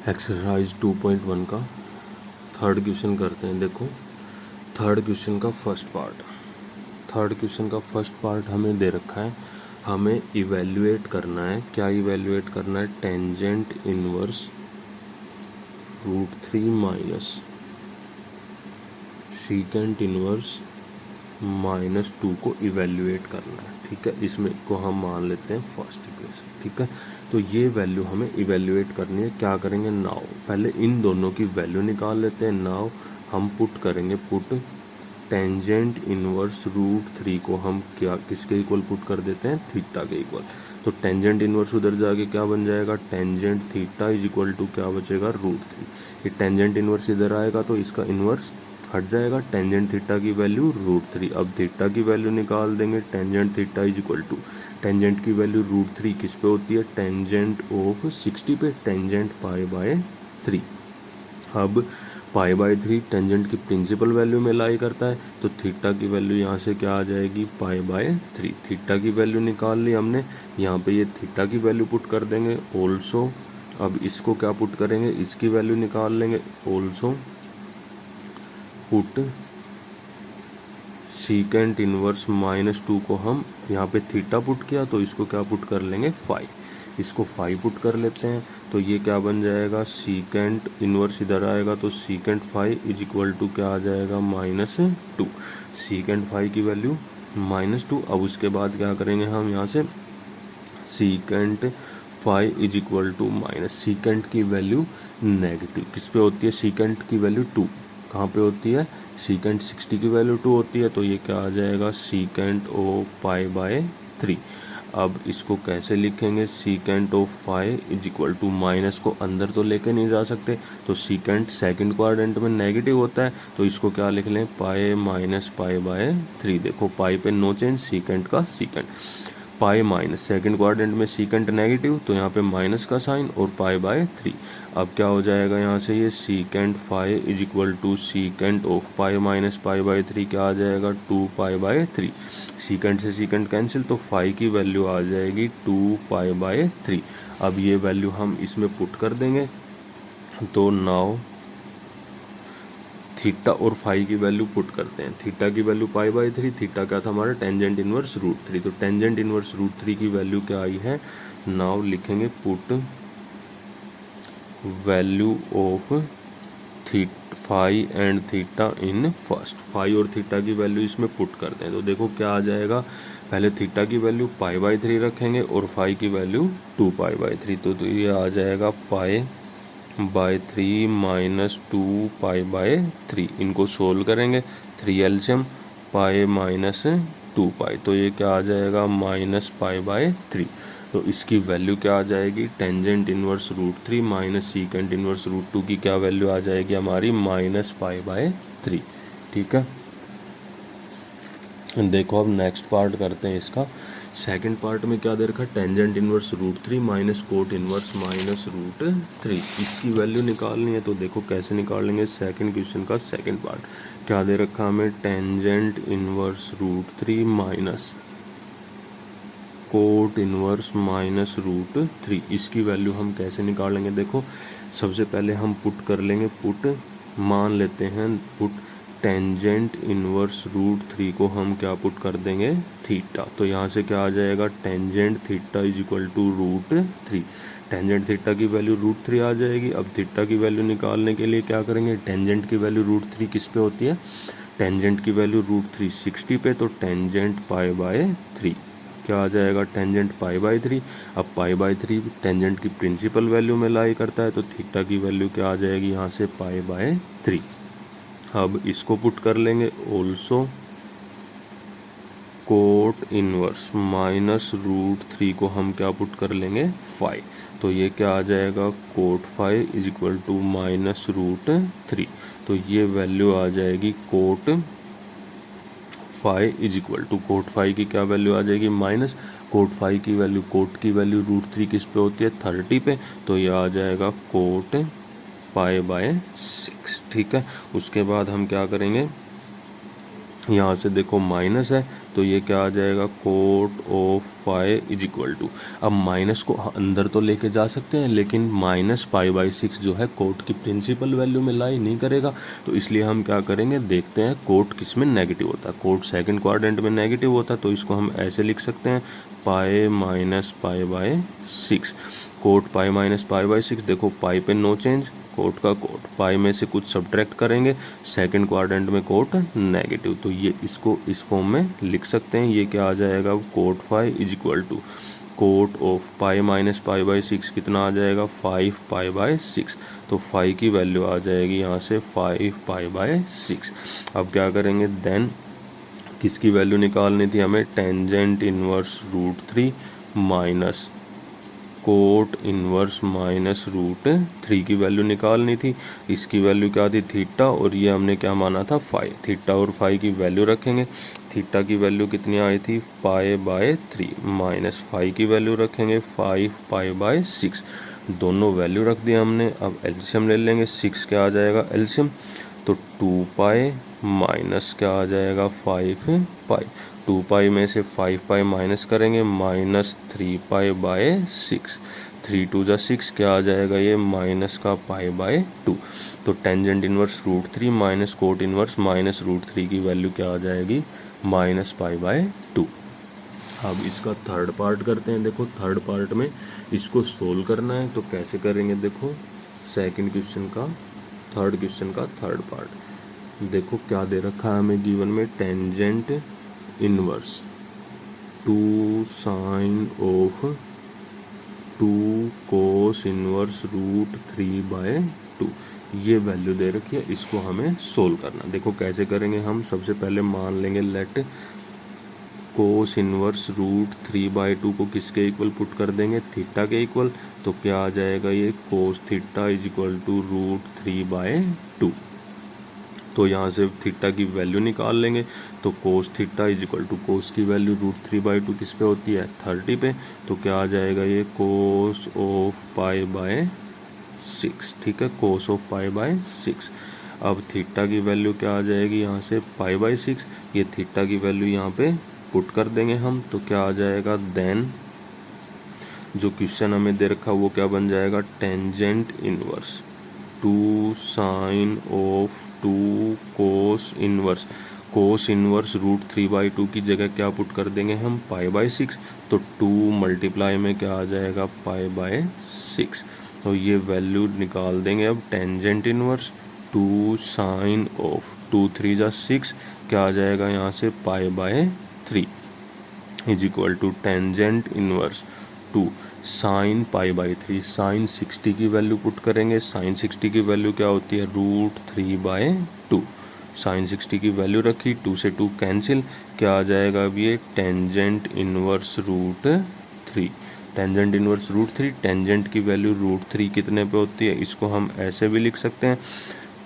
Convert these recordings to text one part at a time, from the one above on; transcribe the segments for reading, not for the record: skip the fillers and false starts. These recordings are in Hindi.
एक्सरसाइज 2.1 का थर्ड क्वेश्चन करते हैं। देखो थर्ड क्वेश्चन का फर्स्ट पार्ट हमें दे रखा है, हमें इवेल्युएट करना है। क्या इवेल्युएट करना है? Tangent inverse √3 minus secant inverse -2 को इवेल्युएट करना है। ठीक है, इसमें को हम मान लेते हैं फर्स्ट इक्वेशन। ठीक है, तो ये वैल्यू हमें इवेल्युएट करनी है। क्या करेंगे? नाउ पहले इन दोनों की वैल्यू निकाल लेते हैं। नाउ हम पुट करेंगे, पुट टेंजेंट इनवर्स √3 को हम क्या किसके इक्वल पुट कर देते हैं? थीटा के इक्वल। तो टेंजेंट इनवर्स उधर जाके क्या बन जाएगा? Tangent theta is equal to क्या बचेगा? √3। ये टेंजेंट इनवर्स इधर आएगा तो इसका इनवर्स हट जाएगा। टेंजेंट थीटा की वैल्यू √3। अब थीटा की वैल्यू निकाल देंगे। Tangent theta is equal to tangent की वैल्यू √3 किस पे होती है? टेंजेंट ऑफ 60 पे, टेंजेंट π/3। अब π/3 टेंजेंट की प्रिंसिपल वैल्यू में लाई करता है, तो थीटा की वैल्यू यहाँ से क्या आ जाएगी? π/3। थीटा की वैल्यू निकाल ली हमने, यहाँ पे ये थीटा की वैल्यू पुट कर देंगे ऑल्सो। अब इसको क्या पुट करेंगे? इसकी वैल्यू निकाल लेंगे ऑल्सो पुट सीकेंट इनवर्स -2 को हम यहाँ पे थीटा पुट किया तो इसको क्या पुट कर लेंगे? 5। इसको 5 पुट कर लेते हैं तो ये क्या बन जाएगा? सीकेंट इनवर्स इधर आएगा तो सीकेंट 5 इज इक्वल टू क्या आ जाएगा? -2। सीकेंट 5 की वैल्यू -2। अब उसके बाद क्या करेंगे हम यहाँ से? Secant 5 is equal to minus secant की वैल्यू नेगेटिव किस पे होती है? सीकेंट की वैल्यू 2 कहाँ पे होती है? सीकेंट 60 की वैल्यू 2 होती है, तो ये क्या आ जाएगा? Secant of π/3। अब इसको कैसे लिखेंगे? Secant of 5 is equal to minus को अंदर तो लेके नहीं जा सकते, तो सीकेंट सेकंड क्वाड्रेंट में नेगेटिव होता है, तो इसको क्या लिख लें? π - π/3। देखो पाई पे नो चेंज, सीकेंट का secant. Pi minus second quadrant में सीकेंट नेगेटिव, तो यहाँ पे माइनस का साइन और π/3। अब क्या हो जाएगा यहाँ से? ये secant 5 is equal to secant of π - π/3 क्या आ जाएगा? 2π/3। सीकेंट से सीकेंट कैंसिल, तो 5 की वैल्यू आ जाएगी 2π/3। अब ये वैल्यू हम इसमें पुट कर देंगे, तो नाउ थीटा और फाई की वैल्यू पुट करते हैं। थीटा की वैल्यू π/3, थीटा क्या था हमारा? Tangent inverse √3। तो टेंजेंट इनवर्स √3 की वैल्यू क्या आई है? नाउ लिखेंगे put value of phi and theta in first. Phi और थीटा की वैल्यू इसमें पुट करते हैं, तो देखो क्या आ जाएगा? पहले थीटा की वैल्यू π/3 रखेंगे और फाई की वैल्यू 2π/3, तो ये आ जाएगा π/3 - 2π/3। इनको सोल्व करेंगे, 3 एलसीएम π - 2π, तो ये क्या आ जाएगा? -π/3। तो इसकी वैल्यू क्या आ जाएगी? Tangent inverse √3 minus secant inverse √2 की क्या वैल्यू आ जाएगी हमारी? -π/3। ठीक है, देखो अब नेक्स्ट पार्ट करते हैं इसका। सेकंड पार्ट में क्या दे रखा है? Tangent inverse √3 minus cot inverse -√3। इसकी वैल्यू निकालनी है, तो देखो कैसे निकाल लेंगे। सेकंड क्वेश्चन का सेकंड पार्ट क्या दे रखा हमें? Tangent inverse √3 minus cot inverse -√3। इसकी वैल्यू हम कैसे निकालेंगे? देखो सबसे पहले हम पुट कर लेंगे, पुट मान लेते हैं, पुट टेंजेंट इनवर्स √3 को हम क्या पुट कर देंगे? थीटा। तो यहाँ से क्या आ जाएगा? Tangent theta is equal to √3। Tangent theta की वैल्यू √3 आ जाएगी। अब थीटा की वैल्यू निकालने के लिए क्या करेंगे? टेंजेंट की वैल्यू √3 किस पे होती है? टेंजेंट की वैल्यू √3 60 पे, तो टेंजेंट π/3 क्या आ जाएगा? टेंजेंट π/3। अब π/3 टेंजेंट की प्रिंसिपल वैल्यू में लाई करता है, तो थीटा की वैल्यू क्या आ जाएगी यहाँ से? π/3। अब इसको पुट कर लेंगे ऑल्सो कोट इनवर्स -√3 को हम क्या पुट कर लेंगे? 5। तो ये क्या आ जाएगा? Cot 5 is equal to -√3। तो ये वैल्यू आ जाएगी cot 5 is equal to, cot 5 की क्या वैल्यू आ जाएगी? माइनस कोट 5 की वैल्यू, कोट की वैल्यू √3 किस पे होती है? 30 पे, तो ये आ जाएगा कोट π/6। ठीक है, उसके बाद हम क्या करेंगे? यहाँ से देखो माइनस है तो ये क्या आ जाएगा cot of phi is equal to, अब माइनस को अंदर तो लेके जा सकते हैं लेकिन -π/6 जो है कोट की प्रिंसिपल वैल्यू में लाई नहीं करेगा, तो इसलिए हम क्या करेंगे देखते हैं कोट किस में नेगेटिव होता है। कोट सेकंड क्वाड्रेंट में नेगेटिव होता है तो इसको हम ऐसे लिख सकते हैं π-π/6। कोट π-π/6, देखो पाई पे नो चेंज, कोट का कोट, पाई में से कुछ सब्ट्रैक्ट करेंगे, सेकंड क्वाड्रेंट में कोट नेगेटिव, तो ये इसको इस फॉर्म में लिख सकते हैं। ये क्या आ जाएगा cot phi is equal to cot of π-π/6 कितना आ जाएगा 5π/6, तो फाई की वैल्यू आ जाएगी यहाँ से 5π/6। अब क्या करेंगे देन किसकी वैल्यू निकालनी थी हमें, tangent inverse √3 minus cot inverse -√3 की वैल्यू निकालनी थी। इसकी वैल्यू क्या थी थीटा, और ये हमने क्या माना था फाई। थीटा और फाई की वैल्यू रखेंगे, थीटा की वैल्यू कितनी आई थी π/3 माइनस फाई की वैल्यू रखेंगे 5π/6, दोनों वैल्यू रख दिया हमने। अब एलसीएम ले लेंगे, 6 क्या आ जाएगा एलसीएम, तो 2π माइनस क्या आ जाएगा 5π, 2π में से 5π माइनस करेंगे -3π/6, 3 2 जा 6 क्या आ जाएगा ये माइनस का π/2, तो tangent inverse √3 minus cot inverse -√3 की वैल्यू क्या आ जाएगी -π/2। अब इसका थर्ड पार्ट करते हैं। देखो थर्ड पार्ट में इसको सोल्व करना है, तो कैसे करेंगे देखो सेकंड क्वेश्चन का थर्ड क्वेश्चन का थर्ड पार्ट। देखो क्या दे रखा है हमें गिवन में, tangent inverse 2 sine of 2 cos inverse √3/2, ये वैल्यू दे रखी है, इसको हमें सोल्व करना। देखो कैसे करेंगे हम, सबसे पहले मान लेंगे लेट कोस इनवर्स √3/2 को किसके इक्वल पुट कर देंगे थीटा के इक्वल, तो क्या आ जाएगा ये cos theta is equal to √3/2। तो यहाँ से थीटा की वैल्यू निकाल लेंगे, तो cos theta is equal to cos की वैल्यू √3/2 किस पे होती है 30 पे, तो क्या आ जाएगा ये कोस ऑफ π/6, ठीक है कोस ऑफ π/6। अब थीटा की वैल्यू क्या आ जाएगी यहाँ से π/6, ये थीटा की वैल्यू यहाँ पे पुट कर देंगे हम, तो क्या आ जाएगा देन जो क्वेश्चन हमें दे रखा वो क्या बन जाएगा, tangent inverse 2 sine of 2 cos inverse √3/2 की जगह क्या पुट कर देंगे हम π/6, तो 2 मल्टीप्लाई में क्या आ जाएगा π/6, तो ये वैल्यू निकाल देंगे। अब टेंजेंट इनवर्स 2 साइन ऑफ 2 3 जा 6 क्या आ जाएगा यहाँ से π/3 is equal to tangent inverse 2 sine π/3, sine 60 की वैल्यू पुट करेंगे, साइन 60 की वैल्यू क्या होती है √3/2, साइन 60 की वैल्यू रखी, 2 से 2 कैंसिल, क्या आ जाएगा अब ये tangent inverse √3, tangent inverse √3, tangent की वैल्यू √3 कितने पे होती है, इसको हम ऐसे भी लिख सकते हैं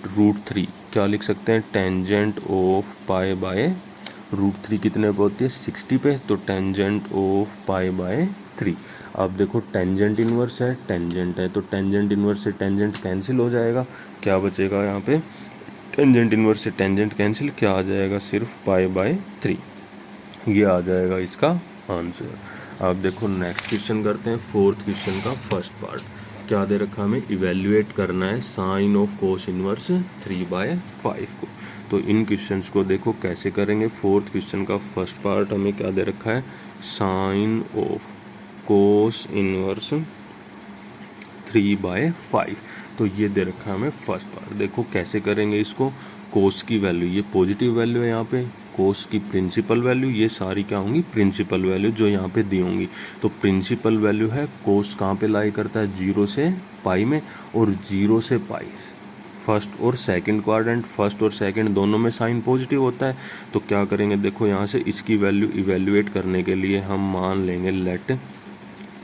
√3 क्या लिख सकते हैं टेंजेंट ऑफ π/√3 कितने पे होती है 60 पे, तो टेंजेंट ऑफ π/3। अब देखो टेंजेंट इनवर्स है तो टेंजेंट इनवर्स से टेंजेंट कैंसिल हो जाएगा, क्या बचेगा यहाँ पे टेंजेंट इनवर्स से टेंजेंट कैंसिल, क्या आ जाएगा सिर्फ π/3, ये आ जाएगा इसका आंसर। अब देखो नेक्स्ट क्वेश्चन करते हैं, फोर्थ क्वेश्चन का फर्स्ट पार्ट। क्या दे रखा हमें इवेल्युएट करना है साइन ऑफ कोस इनवर्स 3/5 को, तो इन क्वेश्चंस को देखो कैसे करेंगे। फोर्थ क्वेश्चन का फर्स्ट पार्ट हमें क्या दे रखा है, साइन ऑफ कोस इनवर्स 3/5, तो ये दे रखा है हमें फर्स्ट पार्ट। देखो कैसे करेंगे इसको, कोस की वैल्यू ये पॉजिटिव वैल्यू है यहाँ पे, कोस की प्रिंसिपल वैल्यू ये सारी क्या होंगी प्रिंसिपल वैल्यू जो यहाँ पे दी होंगी, तो प्रिंसिपल वैल्यू है कोस कहाँ पे लाई करता है 0 से पाई में, और 0 से पाई फर्स्ट और सेकंड क्वाड्रेंट, फर्स्ट और सेकंड दोनों में साइन पॉजिटिव होता है। तो क्या करेंगे देखो यहाँ से इसकी वैल्यू इवेल्युएट करने के लिए हम मान लेंगे लेट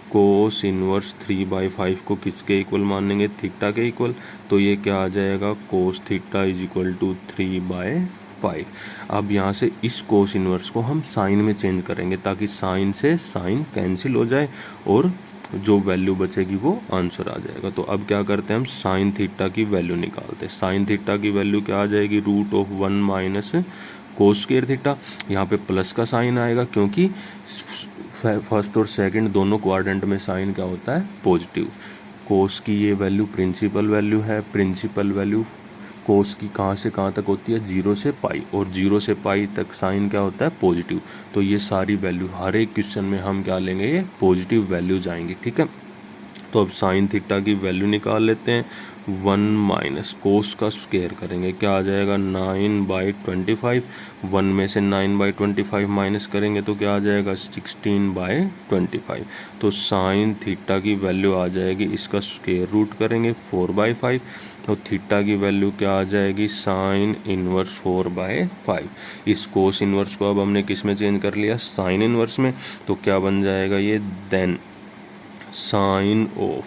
कोस इनवर्स 3/5 को किसके इक्वल मानेंगे थीटा के इक्वल, तो ये क्या आ जाएगा cos theta is equal to 3/5। अब यहाँ से इस कोस इनवर्स को हम साइन में चेंज करेंगे ताकि साइन से साइन कैंसिल हो जाए और जो वैल्यू बचेगी वो आंसर आ जाएगा। तो अब क्या करते हैं हम साइन थीटा की वैल्यू निकालते हैं। साइन थीटा की वैल्यू क्या आ जाएगी √1 - कोस स्क्वायर थीटा, यहाँ पे प्लस का साइन आएगा क्योंकि फर्स्ट और सेकंड दोनों क्वाड्रेंट में साइन क्या होता है, पॉजिटिव। कोस की ये वैल्यू प्रिंसिपल वैल्यू है, प्रिंसिपल वैल्यू कोस की कहाँ से कहाँ तक होती है, 0 से पाई, और 0 से पाई तक साइन क्या होता है, पॉजिटिव। तो ये सारी वैल्यू हर एक क्वेश्चन में हम क्या लेंगे, ये पॉजिटिव वैल्यूज आएंगी, ठीक है। तो अब साइन थीटा की वैल्यू निकाल लेते हैं। 1 माइनस कोस का स्क्वायर करेंगे, क्या आ जाएगा, 9/25। 1 में से 9/25 माइनस करेंगे तो क्या आ जाएगा, 16/25। तो साइन थीटा की वैल्यू आ जाएगी, इसका स्क्वायर रूट करेंगे 4/5, तो थीटा की वैल्यू क्या आ जाएगी, साइन इनवर्स 4/5। इस कोस इनवर्स को अब हमने किस में चेंज कर लिया, साइन इनवर्स में। तो क्या बन जाएगा ये, then sine of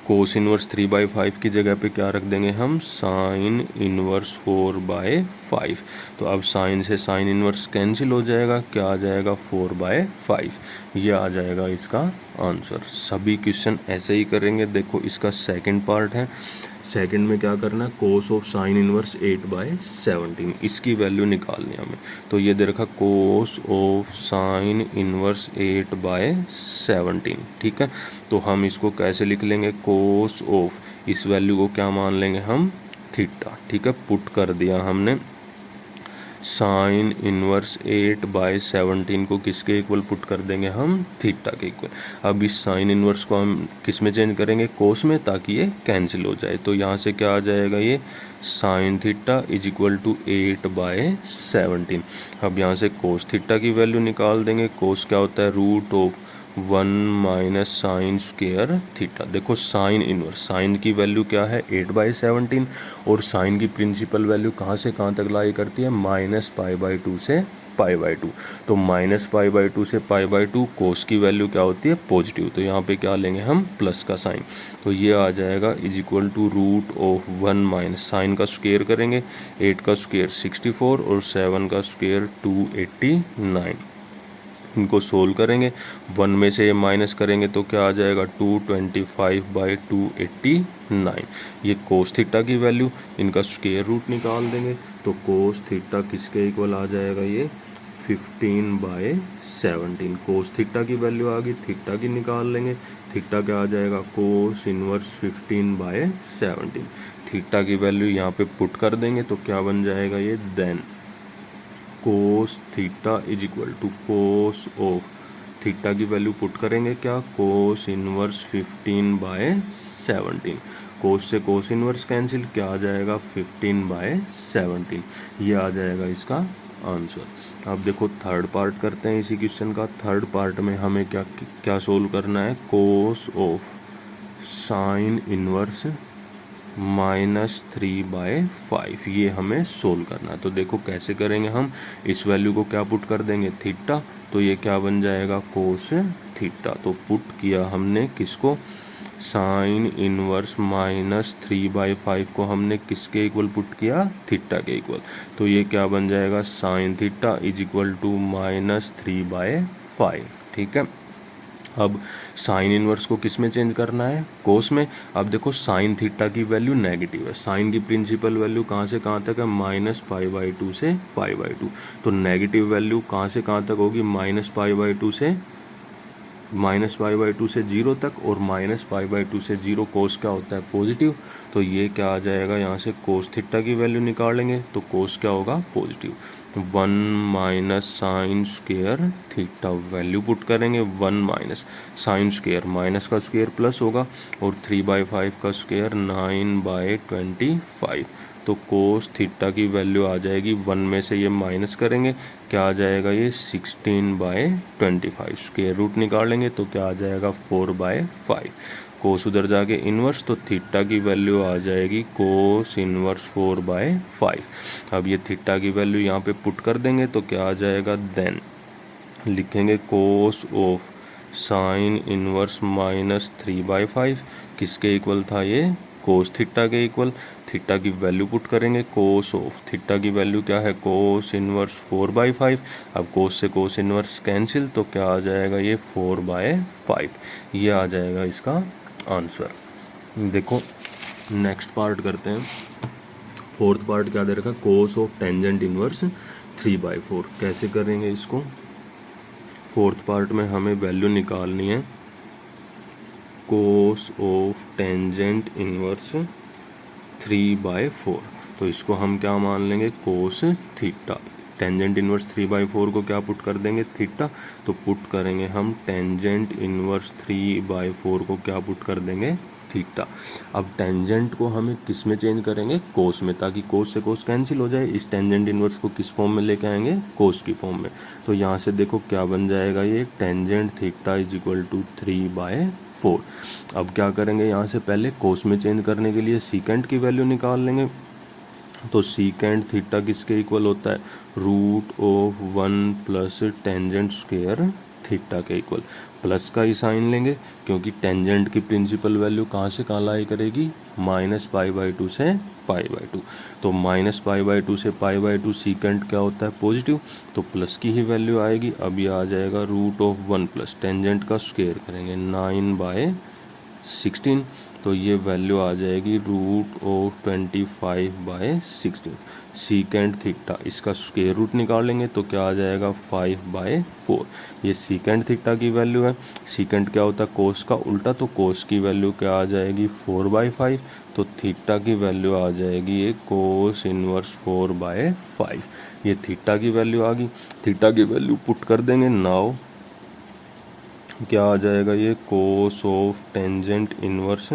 cos inverse 3/5 की जगह पे क्या रख देंगे हम, साइन इनवर्स 4/5। तो अब साइन से साइन इनवर्स कैंसिल हो जाएगा, क्या आ जाएगा, 4/5। ये आ जाएगा इसका आंसर। सभी क्वेश्चन ऐसे ही करेंगे। देखो इसका सेकंड पार्ट है, सेकंड में क्या करना है, कोस ऑफ साइन इनवर्स 8/17, इसकी वैल्यू निकालनी है हमें। तो ये दे रखा कोस ऑफ साइन इनवर्स 8/17, ठीक है। तो हम इसको कैसे लिख लेंगे, कोस ऑफ, इस वैल्यू को क्या मान लेंगे हम, थीटा, ठीक है। पुट कर दिया हमने, साइन इनवर्स 8/17 को किसके इक्वल पुट कर देंगे हम, थीटा के इक्वल। अब इस साइन इनवर्स को हम किस में चेंज करेंगे, कोस में, ताकि ये कैंसिल हो जाए। तो यहाँ से क्या आ जाएगा, ये sine theta is equal to 8/17। अब यहाँ से कोस थीटा की वैल्यू निकाल देंगे। कोस क्या होता है, root of 1 minus sine square theta. देखो साइन इनवर्स, साइन की वैल्यू क्या है, 8/17, और साइन की प्रिंसिपल वैल्यू कहाँ से कहाँ तक लाई करती है, -π/2 से π/2। तो -π/2 से π/2 कोस की वैल्यू क्या होती है, पॉजिटिव। तो यहाँ पे क्या लेंगे हम, प्लस का साइन। तो ये आ जाएगा is equal to root of 1 minus sine का स्क्वायर करेंगे, 8 का स्क्वायर 64 और 7 का स्क्वायर 289। इनको सोल्व करेंगे, 1 में से ये माइनस करेंगे तो क्या आ जाएगा, 225/289। ये कोस थीटा की वैल्यू, इनका स्क्वायर रूट निकाल देंगे। तो कोस थीटा किसके इक्वल आ जाएगा, ये 15/17। कोस थीटा की वैल्यू आ गई, थीटा की निकाल लेंगे। थीटा क्या आ जाएगा, कोस इनवर्स 15/17। थीटा की वैल्यू यहाँ पे पुट कर देंगे तो क्या बन जाएगा, ये then cos theta is equal to cos of, theta की वैल्यू पुट करेंगे क्या, कोस इनवर्स 15/17। कोस से कोस इनवर्स कैंसिल, क्या आ जाएगा, 15/17। ये आ जाएगा इसका आंसर। अब देखो थर्ड पार्ट करते हैं इसी क्वेश्चन का। थर्ड पार्ट में हमें क्या क्या सोल्व करना है, कोस ऑफ साइन इनवर्स -3/5, ये हमें सोल्व करना है। तो देखो कैसे करेंगे हम, इस वैल्यू को क्या पुट कर देंगे, थीटा। तो ये क्या बन जाएगा, कोस थीटा। तो पुट किया हमने किसको, साइन इनवर्स -3/5 को हमने किसके इक्वल पुट किया, थीटा के इक्वल। तो ये क्या बन जाएगा, sine theta is equal to -3/5, ठीक है। अब साइन इनवर्स को किस में चेंज करना है, कोस में। अब देखो साइन थीटा की वैल्यू नेगेटिव है, साइन की प्रिंसिपल वैल्यू कहाँ से कहाँ तक है, -π/2 से π/2। तो नेगेटिव वैल्यू कहाँ से कहाँ तक होगी, -π/2 से -π/2 से 0 तक, और -π/2 से 0 कोस क्या होता है, पॉजिटिव। तो ये क्या आ जाएगा, यहाँ से कोस थीटा की वैल्यू निकालेंगे तो कोस क्या होगा, positive. 1 minus sine square theta, value put करेंगे 1 माइनस साइन स्क्वायर, माइनस का स्क्वायर प्लस होगा, और 3/5 का स्क्वायर 9/25। तो कोस थीटा की वैल्यू आ जाएगी, 1 में से ये माइनस करेंगे, क्या आ जाएगा, ये 16/25। स्क्वायर रूट निकालेंगे तो क्या आ जाएगा, 4/5। कोस उधर जाके इनवर्स, तो थीटा की वैल्यू आ जाएगी कोस इनवर्स 4/5। अब ये थीटा की वैल्यू यहाँ पे पुट कर देंगे तो क्या आ जाएगा, देन लिखेंगे कोस ऑफ साइन इनवर्स -3/5 किसके इक्वल था, ये कोस थीटा के इक्वल। थीटा की वैल्यू पुट करेंगे, कोस ऑफ थीटा की वैल्यू क्या है, कोस इनवर्स 4/5। अब कोस से कोस इनवर्स कैंसिल तो क्या आ जाएगा, ये 4/5। ये आ जाएगा इसका आंसर। देखो नेक्स्ट पार्ट करते हैं। फोर्थ पार्ट क्या दे रखा, कोस ऑफ टेंजेंट इनवर्स 3/4। कैसे करेंगे इसको? फोर्थ पार्ट में हमें वैल्यू निकालनी है कोस ऑफ टेंजेंट इनवर्स 3/4। तो इसको हम क्या मान लेंगे? Cos theta. टेंजेंट इनवर्स 3/4 को क्या पुट कर देंगे? थीटा। तो पुट करेंगे हम टेंजेंट इनवर्स 3/4 को क्या पुट कर देंगे? थीटा। अब टेंजेंट को हमें किस में चेंज करेंगे? कोस में, ताकि कोस से कोस कैंसिल हो जाए। इस टेंजेंट इनवर्स को किस फॉर्म में लेके आएंगे? कोस की फॉर्म में। तो यहाँ से देखो क्या बन जाएगा, ये tangent theta is equal to 3/4। अब क्या करेंगे? यहाँ से पहले कोस में चेंज करने के लिए सीकेंट की वैल्यू निकाल लेंगे। तो सीकेंट थीटा किसके इक्वल होता है? √1 प्लस टेंजेंट स्क्वायर थीटा के इक्वल। प्लस का ही साइन लेंगे क्योंकि टेंजेंट की प्रिंसिपल वैल्यू कहाँ से कहाँ लाई करेगी? -π/2 से π/2। तो -π/2 से π/2 सीकेंट क्या होता है? पॉजिटिव। तो प्लस की ही वैल्यू आएगी। अब ये आ जाएगा √1 प्लस टेंजेंट का स्क्वायर करेंगे 9/16। तो ये वैल्यू आ जाएगी √25/16। सीकेंट थीटा इसका स्क्वायर रूट निकालेंगे तो क्या आ जाएगा? 5/4। ये सीकेंट थीटा की वैल्यू है। सीकेंट क्या होता है? कोस का उल्टा। तो कोस की वैल्यू क्या आ जाएगी? 4/5। तो थीटा की वैल्यू आ जाएगी ये कोस इनवर्स 4/5। ये थीटा की वैल्यू आ गई। थीटा की वैल्यू पुट कर देंगे। नाउ क्या आ जाएगा? ये कोस ऑफ टेंजेंट इनवर्स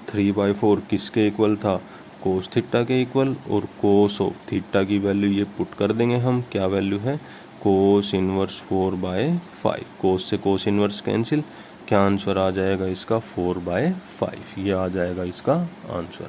3/4 किसके इक्वल था? कोस थीटा के इक्वल। और कोस ऑफ थीटा की वैल्यू ये पुट कर देंगे हम। क्या वैल्यू है? Cos inverse 4/5। कोस से कोस इनवर्स कैंसिल। क्या आंसर आ जाएगा इसका? 4/5। ये आ जाएगा इसका आंसर।